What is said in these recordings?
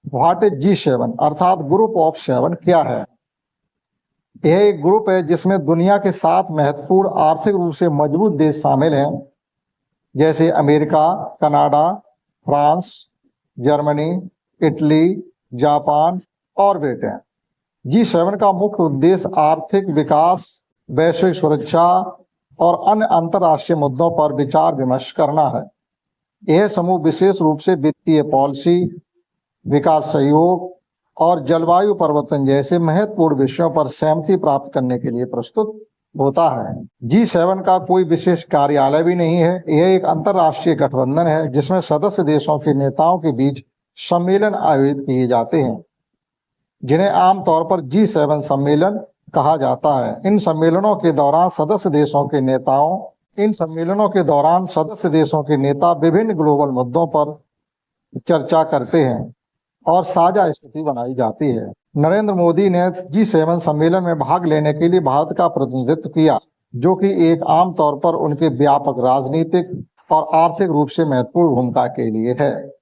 What is G7 अर्थात group of 7 क्या है? यह एक ग्रुप है जिसमें दुनिया के 7 महत्वपूर्ण आर्थिक रूप से मजबूत देश शामिल हैं, जैसे America, Canada, France, Germany, Italy, Japan और ब्रिटेन। G7 का मुख्य उद्देश्य आर्थिक विकास, वैश्विक सुरक्षा और अन्य अंतर्राष्ट्रीय मुद्दों पर विचार विमर्श करना है। यह समूह विशेष रूप से वित्तीय पॉलिसी, विकास सहयोग और जलवायु परिवर्तन जैसे महत्वपूर्ण विषयों पर सहमति प्राप्त करने के लिए प्रस्तुत होता है। G7 का कोई विशेष कार्यालय भी नहीं है। यह एक अंतर्राष्ट्रीय गठबंधन है जिसमें सदस्य देशों के नेताओं के बीच सम्मेलन आयोजित किए जाते हैं, जिन्हें आमतौर पर G7 सम्मेलन कहा जाता है। इन सम्मेलनों के दौरान सदस्य देशों के नेता विभिन्न ग्लोबल मुद्दों पर चर्चा करते हैं और साझा स्थिति बनाई जाती है। नरेंद्र मोदी ने G7 सम्मेलन में भाग लेने के लिए भारत का प्रतिनिधित्व किया, जो कि एक आमतौर पर उनके व्यापक राजनीतिक और आर्थिक रूप से महत्वपूर्ण भूमिका के लिए है।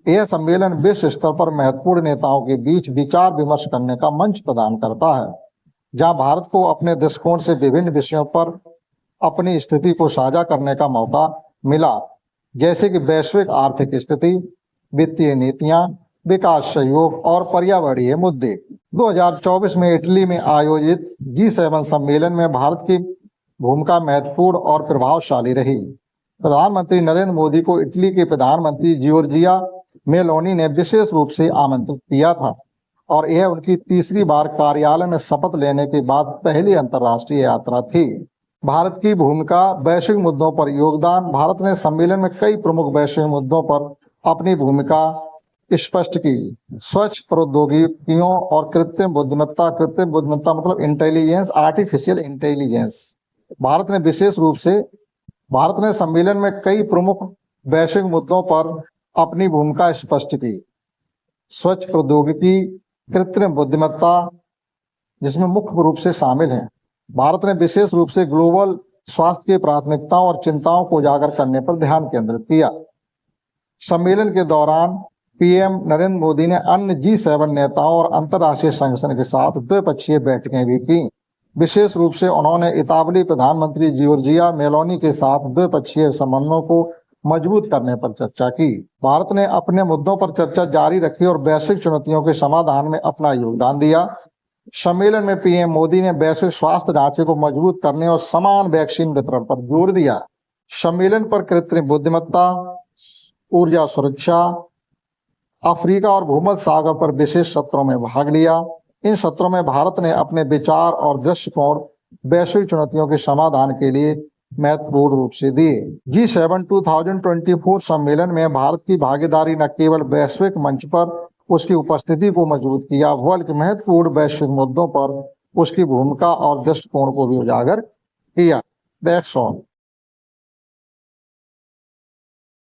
यह सम्मेलन विश्व स्तर पर महत्वपूर्ण नेताओं के बीच विचार विमर्श करने का मंच प्रदान करता है, जहां भारत को अपने दृष्टिकोण से विभिन्न विषयों पर अपनी स्थिति को साझा करने का मौका मिला, जैसे कि वैश्विक आर्थिक स्थिति, वित्तीय नीतियां, विकास सहयोग और पर्यावरणीय मुद्दे। 2024 में इटली में आयोजित G7 सम्मेलन में भारत की भूमिका महत्वपूर्ण और प्रभावशाली रही। प्रधानमंत्री नरेंद्र मोदी को इटली के प्रधानमंत्री जियोर्जिया मेलोनी ने विशेष रूप से आमंत्रित किया था और यह उनकी तीसरी बार कार्यालय में शपथ लेने के बाद पहली अंतर्राष्ट्रीय यात्रा थी। भारत की भूमिका, वैश्विक मुद्दों पर योगदान। भारत ने सम्मेलन में कई प्रमुख वैश्विक मुद्दों पर अपनी भूमिका स्पष्ट की। स्वच्छ प्रौद्योगिकियों और कृत्रिम बुद्धिमत्ता मतलब इंटेलिजेंस, आर्टिफिशियल इंटेलिजेंस। भारत ने सम्मेलन में कई प्रमुख वैश्विक मुद्दों पर अपनी भूमिका स्पष्ट की। स्वच्छ प्रौद्योगिकी, कृत्रिम बुद्धिमत्ता, जिसमें मुख्य रूप से शामिल हैं। भारत ने विशेष रूप से ग्लोबल स्वास्थ्य की प्राथमिकताओं और चिंताओं को उजागर करने पर ध्यान केंद्रित किया। सम्मेलन के दौरान पीएम नरेंद्र मोदी ने अन्य G7 नेताओं और अंतर्राष्ट्रीय संगठन के साथ द्विपक्षीय बैठकें भी की। विशेष रूप से उन्होंने इतालवी प्रधानमंत्री जियोर्जिया मेलोनी के साथ द्विपक्षीय संबंधों को मजबूत करने पर चर्चा की। भारत ने अपने मुद्दों पर चर्चा जारी रखी और वैश्विक चुनौतियों के समाधान में अपना योगदान दिया। सम्मेलन में पीएम मोदी ने वैश्विक स्वास्थ्य ढांचे को मजबूत करने और समान वैक्सीन वितरण पर जोर दिया। सम्मेलन पर कृत्रिम बुद्धिमत्ता, ऊर्जा सुरक्षा, अफ्रीका और भूमध्य सागर पर विशेष सत्रों में भाग लिया। इन सत्रों में भारत ने अपने विचार और दृष्टिकोण वैश्विक चुनौतियों के समाधान के लिए महत्वपूर्ण रूप से दिए। G7 2024 सम्मेलन में भारत की भागीदारी न केवल वैश्विक मंच पर उसकी उपस्थिति को मजबूत किया, बल्कि महत्वपूर्ण वैश्विक मुद्दों पर उसकी भूमिका और दृष्टिकोण को भी उजागर किया। That's all.